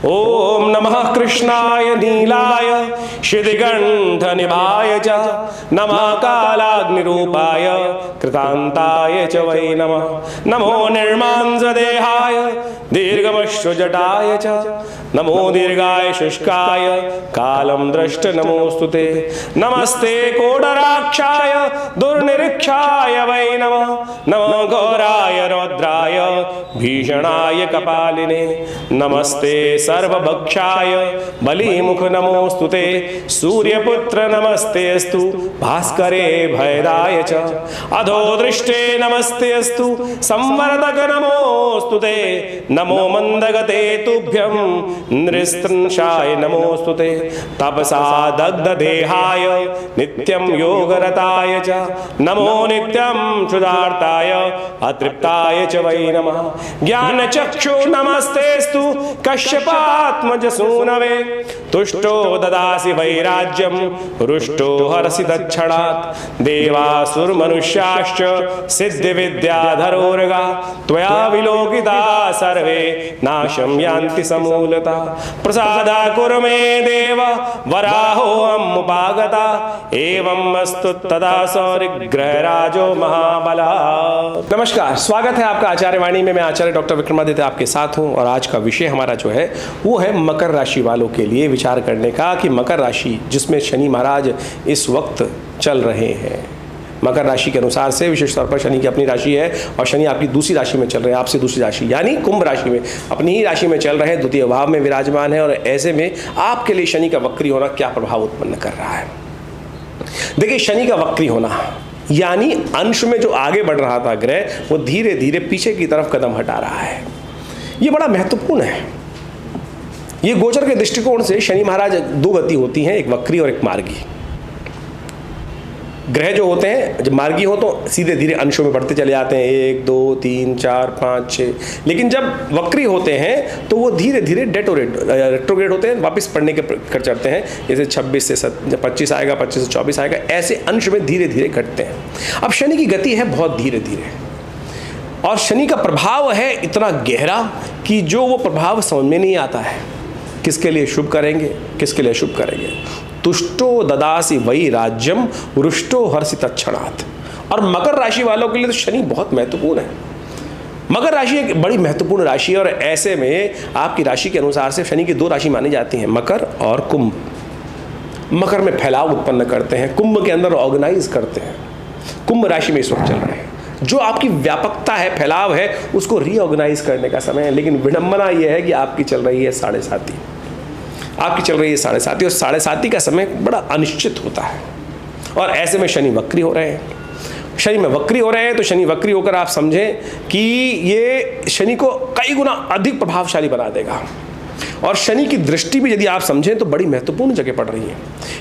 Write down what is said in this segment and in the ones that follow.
ओम नमः कृष्णाय नीलाय शितिगंधनिभाय च नमः कालाग्निरूपाय कृतांताय च वै नमः। नमो निर्मांसदेहाय दीर्घमश्रुजटाय च नमो दीर्घाय शुष्काय कालं दृष्ट नमोस्तुते। नमस्ते कोडराक्षाय दुर्निरीक्षाय वै नमः। नमो घोराय रौद्राय भीषणाय कपालिने। नमस्ते सर्वभक्षाय बलिमुख नमोस्तुते। सूर्यपुत्र नमस्तेस्तु भास्करे भयदाय च अधो दृष्टे नमस्तेस्तु संवर्धक नमोस्तुते। नमो मंदगते तुभ्यं नृस्त्रंशाय नमोस्तुते। तपसा दग्ध देहाय नित्यं योगरताय च नमो नित्यं क्षुधार्ताय अतृप्ताय च वै नमः। ज्ञानचक्षु नमस्तेस्तु कश्यपात्मज सूनवे। तुष्टो ददासि वैराज्यं रुष्टो हरसि तत्क्षणात्। देवासुरमनुष्याश्च सिद्धिविद्याधरोर्गा त्वया विलोकिता सर्वे नाशं यान्ति समूलता। प्रसादा कुरु मे देव वराहोऽहम् उपागता। एवं अस्तु तदा सौरिग्रहराजो महाबला। नमस्कार, स्वागत है आपका आचार्य वाणी में। मैं आचार्य डॉक्टर विक्रमादित्य आपके साथ हूं और आज का विषय हमारा जो है वो है मकर राशि वालों के लिए विचार करने का कि मकर राशि जिसमें शनि महाराज इस वक्त चल रहे हैं। मकर राशि के अनुसार से विशेष तौर पर शनि की अपनी राशि है और शनि आपकी दूसरी राशि में चल रहे हैं, आपसे दूसरी राशि यानी कुंभ राशि में अपनी ही राशि में चल रहे हैं, द्वितीय भाव में विराजमान है। और ऐसे में आपके लिए शनि का वक्री होना क्या प्रभाव उत्पन्न कर रहा है। देखिए, शनि का वक्री होना यानी अंश में जो आगे बढ़ रहा था ग्रह वो धीरे धीरे पीछे की तरफ कदम हटा रहा है। ये बड़ा महत्वपूर्ण है। ये गोचर के दृष्टिकोण से शनि महाराज दो गति होती हैं, एक वक्री और एक मार्गी। ग्रह जो होते हैं जब मार्गी हो तो सीधे धीरे अंशों में बढ़ते चले जाते हैं, 1 2 3 4 5 6। लेकिन जब वक्री होते हैं तो वो धीरे धीरे रेट्रोग्रेड होते हैं, वापस पढ़ने के कर चढ़ते हैं। जैसे 26 से 25 आएगा, 25 से 24 आएगा, ऐसे अंश में धीरे धीरे घटते हैं। अब शनि की गति है बहुत धीरे धीरे और शनि का प्रभाव है इतना गहरा कि जो वो प्रभाव समझ में नहीं आता है। किसके लिए शुभ करेंगे, किसके लिए अशुभ करेंगे। तुष्टो ददासि वै राज्यम रुष्टो हर्षि तत्क्षणात्। और मकर राशि वालों के लिए तो शनि बहुत महत्वपूर्ण है। मकर राशि एक बड़ी महत्वपूर्ण राशि है और ऐसे में आपकी राशि के अनुसार से शनि की दो राशि मानी जाती हैं, मकर और कुंभ। मकर में फैलाव उत्पन्न करते हैं, कुंभ के अंदर ऑर्गेनाइज करते हैं। कुंभ राशि में इस वक्त चल रहे हैं। जो आपकी व्यापकता है, फैलाव है, उसको रीऑर्गेनाइज करने का समय है। लेकिन विडंबना यह है कि आपकी चल रही है 7.5, आपकी चल रही है 7.5 और 7.5 का समय बड़ा अनिश्चित होता है। और ऐसे में शनि वक्री हो रहे हैं। शनि में वक्री हो रहे हैं तो शनि वक्री होकर आप समझें कि ये शनि को कई गुना अधिक प्रभावशाली बना देगा। और शनि की दृष्टि भी यदि आप समझें तो बड़ी महत्वपूर्ण जगह पड़ रही है।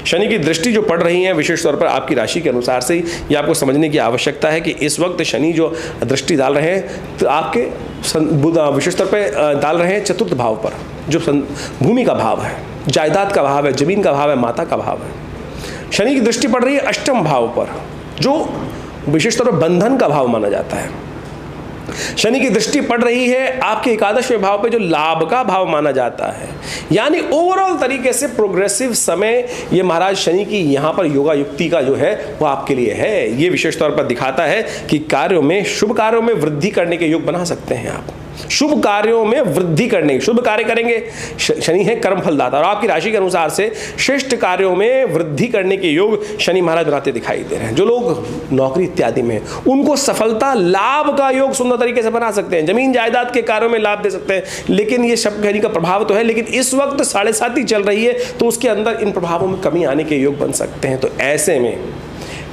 शनि की दृष्टि जो पड़ रही है विशेष तौर पर आपकी राशि के अनुसार से ये आपको समझने की आवश्यकता है कि इस वक्त शनि जो दृष्टि डाल रहे हैं तो आपके विशेष तौर पर डाल रहे हैं चतुर्थ भाव पर, जो भूमि का भाव है, जायदाद का भाव है, जमीन का भाव है, माता का भाव है। शनि की दृष्टि पड़ रही है अष्टम भाव पर, जो विशेष तौर पर बंधन का भाव माना जाता है। शनि की दृष्टि पड़ रही है आपके एकादशवें भाव पे, जो लाभ का भाव माना जाता है। यानी ओवरऑल तरीके से प्रोग्रेसिव समय ये महाराज शनि की यहाँ पर योगा युक्ति का जो है वो आपके लिए है। ये विशेष तौर पर दिखाता है कि कार्यों में, शुभ कार्यों में वृद्धि करने के योग बना सकते हैं आप। शुभ कार्यों में वृद्धि करने, शुभ कार्य करेंगे, शनि है कर्म फलदाता और आपकी राशि के अनुसार से श्रेष्ठ कार्यों में वृद्धि करने के योग शनि महाराज बनाते दिखाई दे रहे हैं। जो लोग नौकरी इत्यादि में उनको सफलता लाभ का योग सुंदर तरीके से बना सकते हैं, जमीन जायदाद के कार्यों में लाभ दे सकते हैं। लेकिन ये शब्द शनि का प्रभाव तो है, लेकिन इस वक्त 7.5 चल रही है तो उसके अंदर इन प्रभावों में कमी आने के योग बन सकते हैं। तो ऐसे में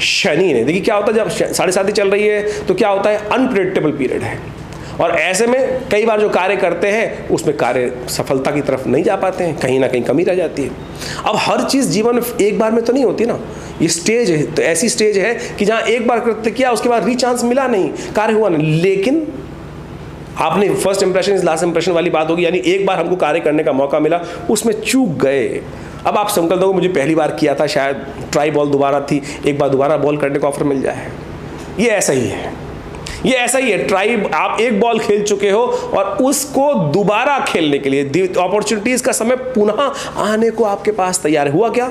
शनि ने, देखिए क्या होता है जब 7.5 चल रही है तो क्या होता है, अनप्रेडिक्टेबल पीरियड है। और ऐसे में कई बार जो कार्य करते हैं उसमें कार्य सफलता की तरफ नहीं जा पाते हैं, कहीं ना कहीं कमी रह जाती है। अब हर चीज़ जीवन में एक बार में तो नहीं होती ना, ये स्टेज है, तो ऐसी स्टेज है कि जहाँ एक बार कृत्य किया उसके बाद रीचांस मिला नहीं, कार्य हुआ नहीं। लेकिन आपने first impression is last impression वाली बात होगी, यानी एक बार हमको कार्य करने का मौका मिला, उसमें चूक गए। अब आप संकल्प दो, मुझे पहली बार किया था, शायद ट्राई बॉल दोबारा थी, एक बार दोबारा बॉल करने का ऑफर मिल जाए। ये ऐसा ही है। ये ऐसा ही है, ट्राइब, आप एक बॉल खेल चुके हो और उसको दोबारा खेलने के लिए अपॉर्चुनिटीज का समय पुनः आने को आपके पास तैयार है। हुआ क्या,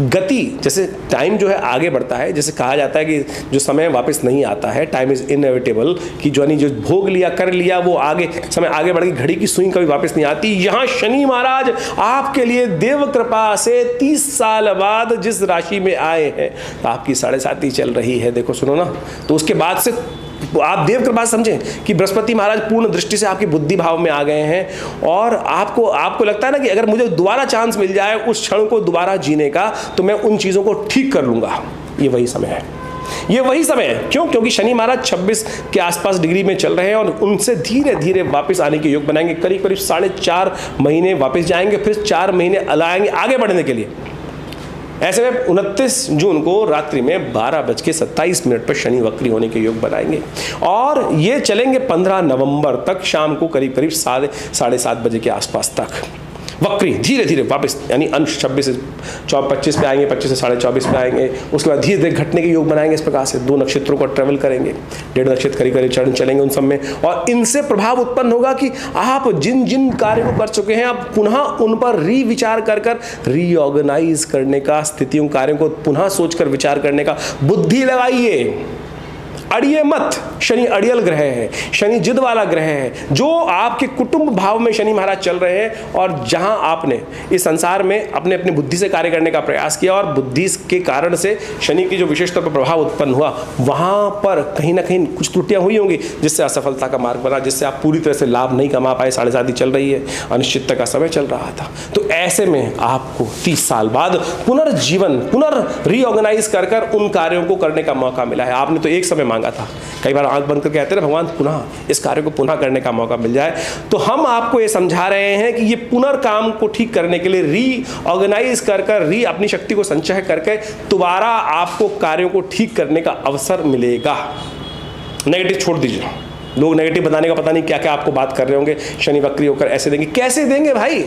गति, जैसे टाइम जो है आगे बढ़ता है, जैसे कहा जाता है कि जो समय वापस नहीं आता है, टाइम इज इनएविटेबल, कि जो भोग लिया कर लिया वो आगे, समय आगे बढ़ गई, घड़ी की सुई कभी वापस नहीं आती। यहां शनि महाराज आपके लिए देव कृपा से 30 साल बाद जिस राशि में आए हैं, तो आपकी 7.5 चल रही है, देखो सुनो ना, तो उसके बाद से आप देव कृपा समझें कि बृहस्पति महाराज पूर्ण दृष्टि से आपकी बुद्धि भाव में आ गए हैं और आपको लगता है ना कि अगर मुझे दोबारा चांस मिल जाए उस क्षण को दोबारा जीने का, तो मैं उन चीजों को ठीक कर लूंगा। ये वही समय है, ये वही समय है। क्यों? क्योंकि शनि महाराज 26 के आसपास डिग्री में चल रहे हैं और उनसे धीरे धीरे वापस आने के योग बनाएंगे। करीब करीब 4.5 महीने वापस जाएंगे, फिर 4 महीने लाएंगे आगे बढ़ने के लिए। ऐसे में 29 जून को रात्रि में 12:27 पर शनि वक्री होने के योग बनाएंगे और ये चलेंगे 15 नवंबर तक, शाम को करीब करीब 7:30 बजे के आसपास तक वक्री धीरे धीरे वापस, यानी अंश 26 से 25 पे आएंगे, 25 से 24.5 पे आएंगे। उसके बाद धीरे धीरे घटने के योग बनाएंगे। इस प्रकार से 2 नक्षत्रों को ट्रेवल करेंगे, 1.5 नक्षत्र करीब करीब चरण चलेंगे उन सब में, और इनसे प्रभाव उत्पन्न होगा कि आप जिन जिन कार्यों को कर चुके हैं आप पुनः उन पर रीविचार कर रीऑर्गेनाइज करने का, स्थितियों कार्यों को पुनः सोचकर विचार करने का बुद्धि लगाइए। अड़िए मत, शनि अड़ियल ग्रह है, शनि जिद वाला ग्रह है। जो आपके कुटुंब भाव में शनि महाराज चल रहे हैं और जहां आपने इस संसार में अपने अपनी बुद्धि से कार्य करने का प्रयास किया और बुद्धि के कारण से शनि की जो विशेष तौर पर प्रभाव उत्पन्न हुआ, वहां पर कहीं ना कहीं कुछ त्रुटियां हुई होंगी जिससे असफलता का मार्ग बना, जिससे आप पूरी तरह से लाभ नहीं कमा पाए। 7.5 चल रही है, अनिश्चितता का समय चल रहा था। तो ऐसे में आपको 30 साल बाद पुनर्जीवन, रीऑर्गेनाइज कर उन कार्यों को करने का मौका मिला है। आपने तो एक समय मांगा था, कई बार आंख बंद करके कहते हैं भगवान पुनः इस कार्य को पुनः करने का मौका मिल जाए। तो हम आपको ये समझा रहे हैं कि ये पुनर्काम को ठीक करने के लिए रीऑर्गेनाइज कर अपनी शक्ति को संचय करके दोबारा आपको कार्यों को ठीक करने का अवसर मिलेगा। नेगेटिव छोड़ दीजिए, लोग नेगेटिव बताने का पता नहीं क्या क्या आपको बात कर रहे होंगे, शनि वक्री होकर ऐसे देंगे, कैसे देंगे भाई?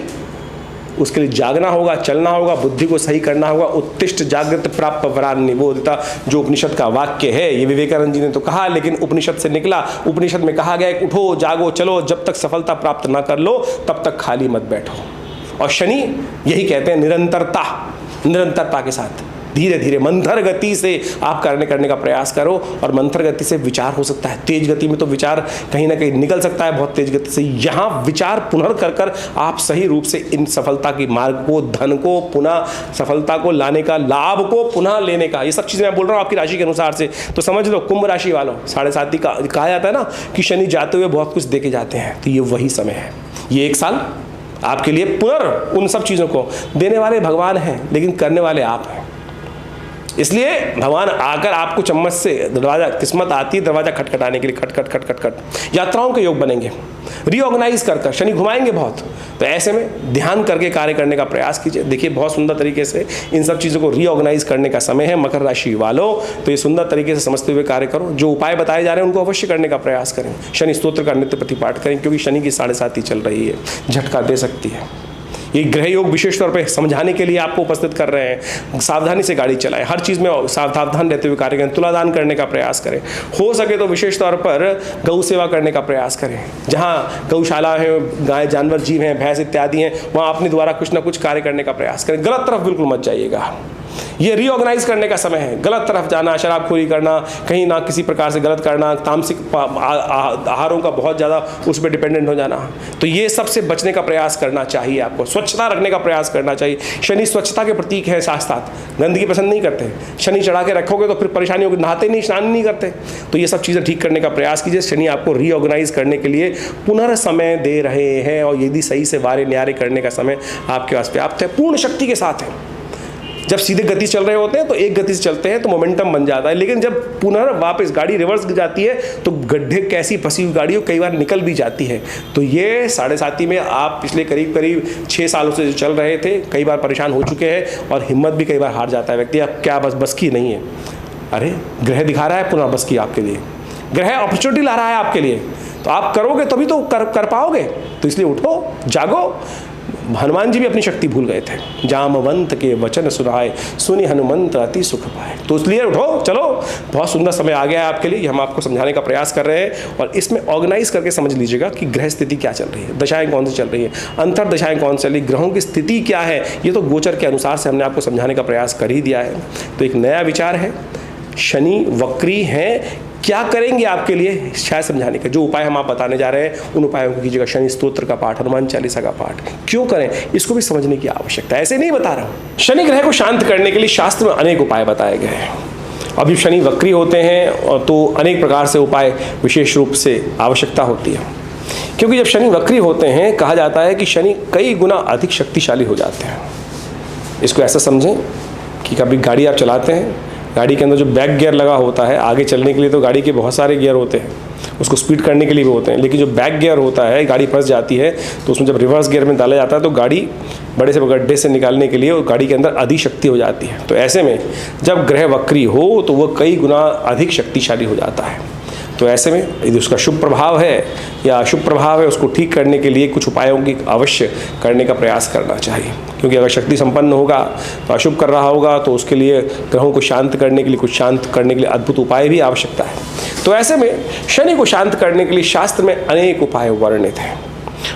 उसके लिए जागना होगा, चलना होगा, बुद्धि को सही करना होगा। उत्तिष्ठ जागृत प्राप्त वरान निबोधिता, जो उपनिषद का वाक्य है, ये विवेकानंद जी ने तो कहा, लेकिन उपनिषद से निकला। उपनिषद में कहा गया है उठो जागो चलो, जब तक सफलता प्राप्त ना कर लो तब तक खाली मत बैठो। और शनि यही कहते हैं, निरंतरता के साथ धीरे धीरे मंथर गति से आप करने का प्रयास करो। और मंथर गति से विचार हो सकता है, तेज गति में तो विचार कहीं ना कहीं निकल सकता है बहुत तेज गति से। यहाँ विचार पुनः कर आप सही रूप से इन सफलता की मार्ग को, धन को, पुनः सफलता को लाने का, लाभ को पुनः लेने का, ये सब चीज़ें मैं बोल रहा हूँ आपकी राशि के अनुसार से। तो समझ लो कुंभ राशि वालों, 7.5 का कहा जाता है ना कि शनि जाते हुए बहुत कुछ देके जाते हैं, तो ये वही समय है। ये 1 साल आपके लिए उन सब चीज़ों को देने वाले भगवान हैं, लेकिन करने वाले आप हैं। इसलिए भगवान आकर आपको चम्मच से दरवाजा, किस्मत आती है दरवाजा खटखटाने के लिए, खट यात्राओं के योग बनेंगे, रीऑर्गेनाइज कर शनि घुमाएंगे बहुत। तो ऐसे में ध्यान करके कार्य करने का प्रयास कीजिए। देखिए बहुत सुंदर तरीके से इन सब चीज़ों को रीऑर्गेनाइज करने का समय है मकर राशि वालों। तो ये सुंदर तरीके से समझते हुए कार्य करो। जो उपाय बताए जा रहे हैं उनको अवश्य करने का प्रयास करें। शनि स्तोत्र का नित्य प्रतिपाठ करें, क्योंकि शनि की 7.5 चल रही है, झटका दे सकती है। ये ग्रह योग विशेष तौर पे समझाने के लिए आपको उपस्थित कर रहे हैं। सावधानी से गाड़ी चलाएं, हर चीज़ में सावधान रहते हुए कार्य करें, तुलादान करने का प्रयास करें। हो सके तो विशेष तौर पर गौ सेवा करने का प्रयास करें। जहाँ गौशाला है, गाय जानवर जीव हैं, भैंस इत्यादि हैं, वहाँ अपने द्वारा कुछ ना कुछ कार्य करने का प्रयास करें। गलत तरफ बिल्कुल मत जाइएगा। ये रीऑर्गेनाइज करने का समय है। गलत तरफ जाना, शराबखोरी करना, कहीं ना किसी प्रकार से गलत करना, तामसिक आहारों का बहुत ज़्यादा उस पर डिपेंडेंट हो जाना, तो ये सबसे बचने का प्रयास करना चाहिए आपको। स्वच्छता रखने का प्रयास करना चाहिए। शनि स्वच्छता के प्रतीक है, साथ साथ गंदगी पसंद नहीं करते। शनि चढ़ा के रखोगे तो फिर परेशानी होगी, नहाते नहीं, स्नान नहीं करते। तो ये सब चीज़ें ठीक करने का प्रयास कीजिए। शनि आपको रीऑर्गेनाइज करने के लिए पुनर्समय दे रहे हैं, और यदि सही से वारे न्यारे करने का समय आपके पास पर्याप्त है, पूर्ण शक्ति के साथ है। जब सीधे गति चल रहे होते हैं तो एक गति से चलते हैं तो मोमेंटम बन जाता है, लेकिन जब पुनः वापस गाड़ी रिवर्स जाती है तो गड्ढे कैसी फंसी हुई गाड़ी कई बार निकल भी जाती है। तो ये 7.5 में आप पिछले करीब 6 सालों से जो चल रहे थे, कई बार परेशान हो चुके हैं और हिम्मत भी कई बार हार जाता है व्यक्ति। अब क्या बस की नहीं है? अरे ग्रह दिखा रहा है पुनः बस की आपके लिए, ग्रह अपॉर्चुनिटी ला रहा है आपके लिए, तो आप करोगे तभी तो कर पाओगे। तो इसलिए उठो, जागो, हनुमान जी भी अपनी शक्ति भूल गए थे। जामवंत के वचन सुनाए, सुनि हनुमंत अति सुख पाए। तो इसलिए उठो, चलो, बहुत सुंदर समय आ गया है आपके लिए, हम आपको समझाने का प्रयास कर रहे हैं। और इसमें ऑर्गेनाइज करके समझ लीजिएगा कि ग्रह स्थिति क्या चल रही है, दशाएं कौन सी चल रही है, अंतर दशाएं कौन चल रही, ग्रहों की स्थिति क्या है, ये तो गोचर के अनुसार से हमने आपको समझाने का प्रयास कर ही दिया है। तो एक नया विचार है, शनि वक्री हैं, क्या करेंगे आपके लिए शायद समझाने का। जो उपाय हम आप बताने जा रहे हैं उन उपायों को कीजिएगा। शनि स्तोत्र का पाठ, हनुमान चालीसा का पाठ क्यों करें, इसको भी समझने की आवश्यकता है, ऐसे नहीं बता रहा हूं। शनि ग्रह को शांत करने के लिए शास्त्र में अनेक उपाय बताए गए हैं। अब जब शनि वक्री होते हैं तो अनेक प्रकार से उपाय विशेष रूप से आवश्यकता होती है, क्योंकि जब शनि वक्री होते हैं कहा जाता है कि शनि कई गुना अधिक शक्तिशाली हो जाते हैं। इसको ऐसा समझें कि कभी गाड़ी आप चलाते हैं, गाड़ी के अंदर जो बैक गियर लगा होता है, आगे चलने के लिए तो गाड़ी के बहुत सारे गियर होते हैं, उसको स्पीड करने के लिए भी होते हैं, लेकिन जो बैक गियर होता है, गाड़ी फंस जाती है तो उसमें जब रिवर्स गियर में डाला जाता है तो गाड़ी बड़े से गड्ढे से निकालने के लिए और गाड़ी के अंदर अधिक शक्ति हो जाती है। तो ऐसे में जब ग्रह वक्री हो तो वह कई गुना अधिक शक्तिशाली हो जाता है। तो ऐसे में यदि उसका शुभ प्रभाव है या अशुभ प्रभाव है, उसको ठीक करने के लिए कुछ उपायों की अवश्य करने का प्रयास करना चाहिए। क्योंकि अगर शक्ति संपन्न होगा तो अशुभ कर रहा होगा तो उसके लिए ग्रहों को शांत करने के लिए, कुछ शांत करने के लिए अद्भुत उपाय भी आवश्यकता है। तो ऐसे में शनि को शांत करने के लिए शास्त्र में अनेक उपाय वर्णित हैं।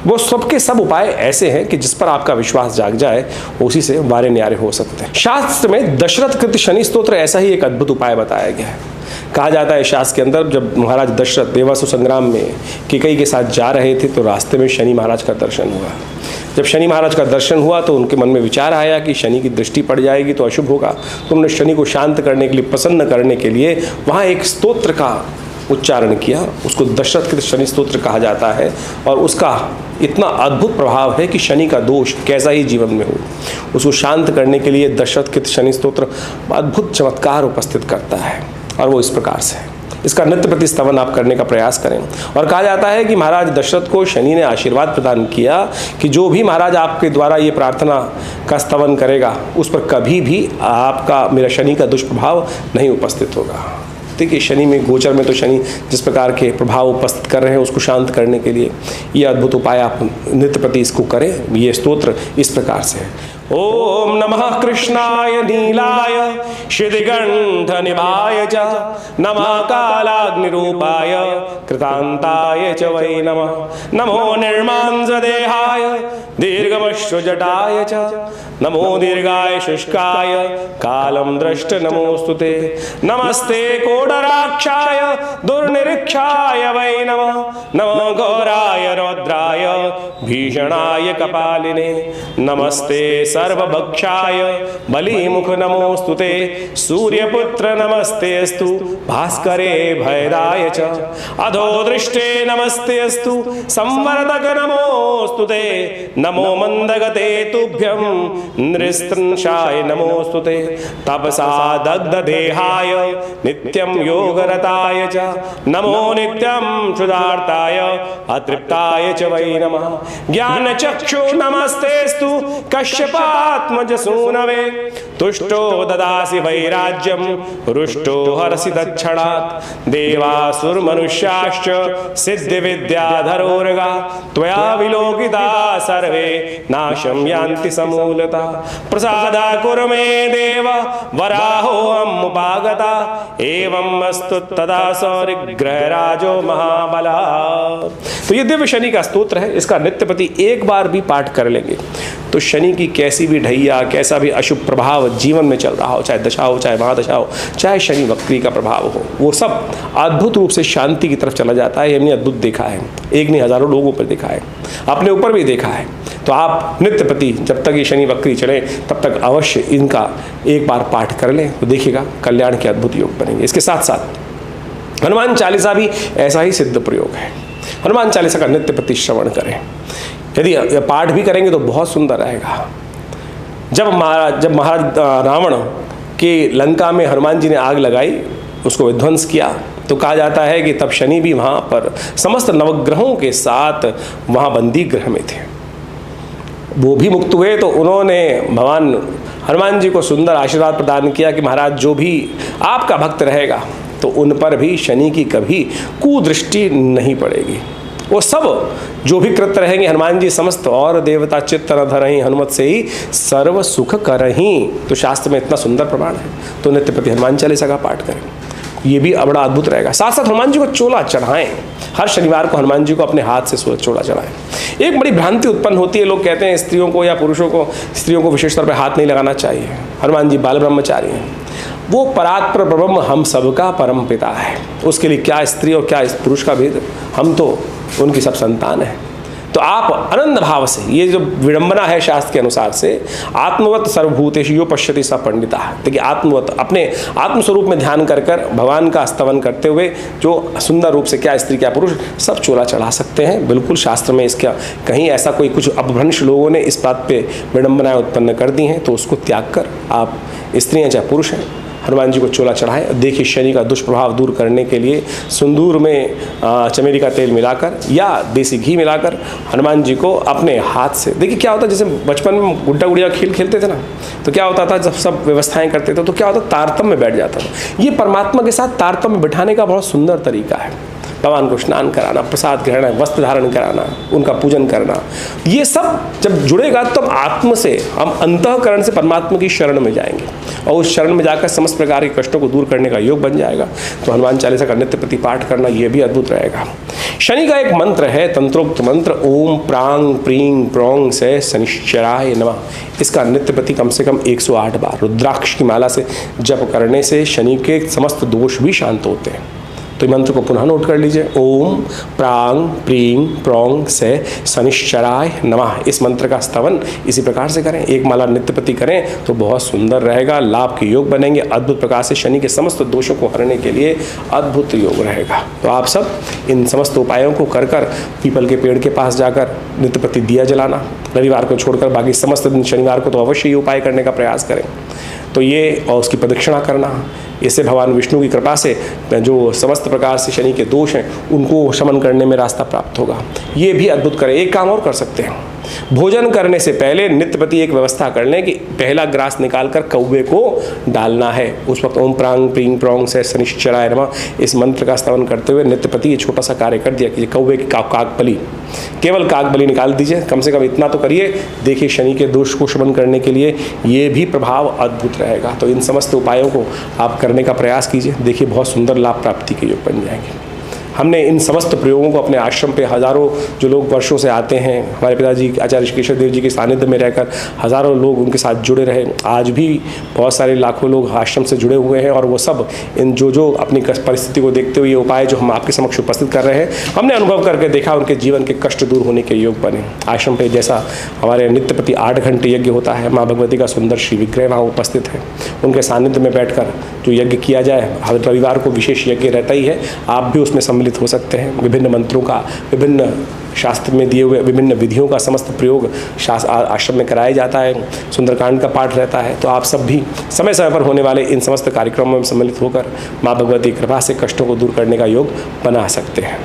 वो सबके सब उपाय ऐसे हैं कि जिस पर आपका विश्वास जाग जाए उसी से वारे न्यारे हो सकते हैं। शास्त्र में दशरथ कृत शनि स्तोत्र ऐसा ही एक अद्भुत उपाय बताया गया है। कहा जाता है शास्त्र के अंदर जब महाराज दशरथ देवासुर संग्राम में कैकेयी के साथ जा रहे थे तो रास्ते में शनि महाराज का दर्शन हुआ। जब शनि महाराज का दर्शन हुआ तो उनके मन में विचार आया कि शनि की दृष्टि पड़ जाएगी तो अशुभ होगा। तो उन्होंने शनि को शांत करने के लिए, प्रसन्न करने के लिए वहाँ एक स्तोत्र का उच्चारण किया। उसको दशरथ कृत शनि स्तोत्र कहा जाता है और उसका इतना अद्भुत प्रभाव है कि शनि का दोष कैसा ही जीवन में हो, उसको शांत करने के लिए दशरथ कृत शनि स्तोत्र अद्भुत चमत्कार उपस्थित करता है। और वो इस प्रकार से है, इसका नित्य प्रति स्तवन आप करने का प्रयास करें। और कहा जाता है कि महाराज दशरथ को शनि ने आशीर्वाद प्रदान किया कि जो भी महाराज आपके द्वारा ये प्रार्थना का स्तवन करेगा उस पर कभी भी आपका, मेरा शनि का दुष्प्रभाव नहीं उपस्थित होगा। देखिए शनि में, गोचर में तो शनि जिस प्रकार के प्रभाव उपस्थित कर रहे हैं उसको शांत करने के लिए ये अद्भुत उपाय आप नित्य प्रति इसको करें। ये स्तोत्र इस प्रकार से है। ओम नमः कृष्णाय नीलाय शिदिगंध निभाय च, नमः कालाग्निरूपाय कृतांताय च वै नमः, नमो निर्मांसदेहाय दीर्घमश्रुजटाय च, नमो दीर्घाय शुष्काय कालं दृष्ट नमोस्तुते, नमस्ते कोडराक्षाय दुर्निरीक्षाय वै नमः, नमो घोराय रौद्राय भीषणाय कपालिने, नमस्ते सर्वभक्षाय बलिमुख नमोस्तुते, सूर्यपुत्र नमस्तेस्तु भास्करे भयदाय च, अधो दृष्टे नमस्तेस्तु संवर्धक नमोस्तुते, नमो मंदगते तुभ्यं नृस्त्रंशाय नमोस्तुते, तपसा दग्ध देहाय नित्यं योगरताय च, नमो नित्यं क्षुधार्ताय अतृप्ताय च वै नमः, ज्ञानचक्षु नमस्तेस्तु कश्यपात्मज सूनवे, तुष्टो ददासि वैराज्यं रुष्टो हरसि तत्क्षणात्, देवासुर मनुष्याश्च सिद्धि विद्याधरोर्गा, त्वया विलोकिता सर्वे नाशं यान्ति समूलता, प्रसादा कुरु मे देव वराहोऽहम् उपागता, एवं अस्तु तदा सौरिग्रहराजो महाबला। तो ये दिव्य शनि का स्तोत्र है, इसका नित्य प्रति एक बार भी पाठ कर लेंगे तो शनि की कैसी भी ढैया, कैसा भी अशुभ प्रभाव जीवन में चल रहा हो, चाहे दशा हो, चाहे महादशा हो, चाहे शनि वक्री का प्रभाव हो, वो सब अद्भुत रूप से शांति की तरफ चला जाता है। हमने अद्भुत देखा है, एक नहीं हजारों लोगों पर देखा है, अपने ऊपर भी देखा है। तो आप नित्य प्रति जब तक ये शनि वक्री चले तब तक अवश्य इनका एक बार पाठ कर लें तो देखिएगा कल्याण के अद्भुत योग बनेंगे। इसके साथ साथ हनुमान चालीसा भी ऐसा ही सिद्ध प्रयोग है। हनुमान चालीसा का नित्य प्रति श्रवण करें, यदि पाठ भी करेंगे तो बहुत सुंदर रहेगा। जब महाराज रावण के लंका में हनुमान जी ने आग लगाई, उसको विध्वंस किया, तो कहा जाता है कि तब शनि भी वहाँ पर समस्त नवग्रहों के साथ वहाँ बंदी ग्रह में थे। वो भी मुक्त हुए तो उन्होंने भगवान हनुमान जी को सुंदर आशीर्वाद प्रदान किया कि महाराज जो भी आपका भक्त रहेगा तो उन पर भी शनि की कभी कुदृष्टि नहीं पड़ेगी। वो सब जो भी कृत रहेंगे हनुमान जी समस्त, और देवता चित्त न धरहीं हनुमत से ही सर्व सुख करहीं। तो शास्त्र में इतना सुंदर प्रमाण है, तो नित्य प्रति हनुमान चालीसा का पाठ करें, ये भी बड़ा अद्भुत रहेगा। साथ साथ हनुमान जी को चोला चढ़ाएं, हर शनिवार को हनुमान जी को अपने हाथ से चोला चढ़ाएं। एक बड़ी भ्रांति उत्पन्न होती है, लोग कहते हैं स्त्रियों को या पुरुषों को, स्त्रियों को विशेष तौर पर हाथ नहीं लगाना चाहिए। हनुमान जी बाल ब्रह्मचारी हैं, वो परात्पर ब्रह्म हम सबका परम पिता है, उसके लिए क्या स्त्री और क्या पुरुष का भेद, हम तो उनकी सब संतान है। तो आप आनंद भाव से, ये जो विडंबना है शास्त्र के अनुसार से, आत्मवत सर्वभूतेषु यो पश्यति स पंडिता, देखिए आत्मवत अपने आत्मस्वरूप में ध्यान कर कर भगवान का स्तवन करते हुए जो सुंदर रूप से, क्या स्त्री क्या पुरुष सब चोला चढ़ा सकते हैं। बिल्कुल शास्त्र में इसका कहीं ऐसा कोई कुछ अपभ्रंश लोगों ने इस बात पे विडंबनाएं उत्पन्न कर दी हैं, तो उसको त्याग कर आप स्त्रियाँ चाहे पुरुष हैं हनुमान जी को चोला चढ़ाएं। देखिए शनि का दुष्प्रभाव दूर करने के लिए सिंदूर में चमेली का तेल मिलाकर या देसी घी मिलाकर हनुमान जी को अपने हाथ से, देखिए क्या होता है, जैसे बचपन में गुड्डा गुड़िया खेल खेलते थे ना, तो क्या होता था जब सब व्यवस्थाएं करते थे तो क्या होता, तारतम्य में बैठ जाता था। ये परमात्मा के साथ तारतम्य में बैठाने का बहुत सुंदर तरीका है। भगवान को स्नान कराना, प्रसाद ग्रहण, वस्त्र धारण कराना, उनका पूजन करना, ये सब जब जुड़ेगा तो आत्म से हम अंतःकरण से परमात्मा की शरण में जाएंगे और उस शरण में जाकर समस्त प्रकार के कष्टों को दूर करने का योग बन जाएगा। तो हनुमान चालीसा का नित्य प्रति पाठ करना ये भी अद्भुत रहेगा। शनि का एक मंत्र है, तंत्रोक्त मंत्र, ओम प्रांग प्रींग प्रोंग से शनिश्चराय नमः। इसका नित्य प्रति कम से कम 108 बार रुद्राक्ष की माला से जप करने से शनि के समस्त दोष भी शांत होते हैं। तो मंत्र को पुनः नोट कर लीजिए, ओम प्रांग प्रींग प्रोंग से शनिश्चराय नमः। इस मंत्र का स्तवन इसी प्रकार से करें, एक माला नित्य प्रति करें तो बहुत सुंदर रहेगा, लाभ के योग बनेंगे। अद्भुत प्रकार से शनि के समस्त दोषों को हरने के लिए अद्भुत योग रहेगा। तो आप सब इन समस्त उपायों को कर कर पीपल के पेड़ के पास जाकर नित्य प्रति दिया जलाना, रविवार को छोड़कर बाकी समस्त दिन शनिवार को तो अवश्य ये उपाय करने का प्रयास करें। तो ये और उसकी प्रदक्षिणा करना, इससे भगवान विष्णु की कृपा से जो समस्त प्रकार से शनि के दोष हैं उनको शमन करने में रास्ता प्राप्त होगा। ये भी अद्भुत करें। एक काम और कर सकते हैं, भोजन करने से पहले नित्य प्रति एक व्यवस्था कर लें कि पहला ग्रास निकालकर कौवे को डालना है। उस वक्त ओम प्रांग प्रींग प्रोंग से शनिश्चराय नमः इस मंत्र का स्तवन करते हुए नित्य प्रति ये छोटा सा कार्य कर दिया कि कौवे की काकबली, केवल काकबली निकाल दीजिए, कम से कम इतना तो करिए। देखिए शनि के दोष को शमन करने के लिए ये भी प्रभाव अद्भुत रहेगा। तो इन समस्त उपायों को आप करने का प्रयास कीजिए, देखिए बहुत सुंदर लाभ प्राप्ति के योग बन जाएंगे। हमने इन समस्त प्रयोगों को अपने आश्रम पे हज़ारों जो लोग वर्षों से आते हैं, हमारे पिताजी आचार्य ऋषिकेश्वर देव जी के सानिध्य में रहकर हज़ारों लोग उनके साथ जुड़े रहे। आज भी बहुत सारे लाखों लोग आश्रम से जुड़े हुए हैं और वो सब इन जो अपनी परिस्थिति को देखते हुए ये उपाय जो हम आपके समक्ष उपस्थित कर रहे हैं, हमने अनुभव करके देखा, उनके जीवन के कष्ट दूर होने के योग बने। आश्रम पे जैसा हमारे नित्य प्रति 8 घंटे यज्ञ होता है, माँ भगवती का सुंदर श्री विग्रह वहाँ उपस्थित है, उनके सानिध्य में बैठकर जो यज्ञ किया जाए, हर रविवार को विशेष यज्ञ रहता ही है, आप भी उसमें सम्मिलित हो सकते हैं। विभिन्न मंत्रों का, विभिन्न शास्त्र में दिए हुए विभिन्न विधियों का समस्त प्रयोग आश्रम में कराया जाता है, सुंदरकांड का पाठ रहता है। तो आप सब भी समय समय पर होने वाले इन समस्त कार्यक्रमों में सम्मिलित होकर माँ भगवती कृपा से कष्टों को दूर करने का योग बना सकते हैं।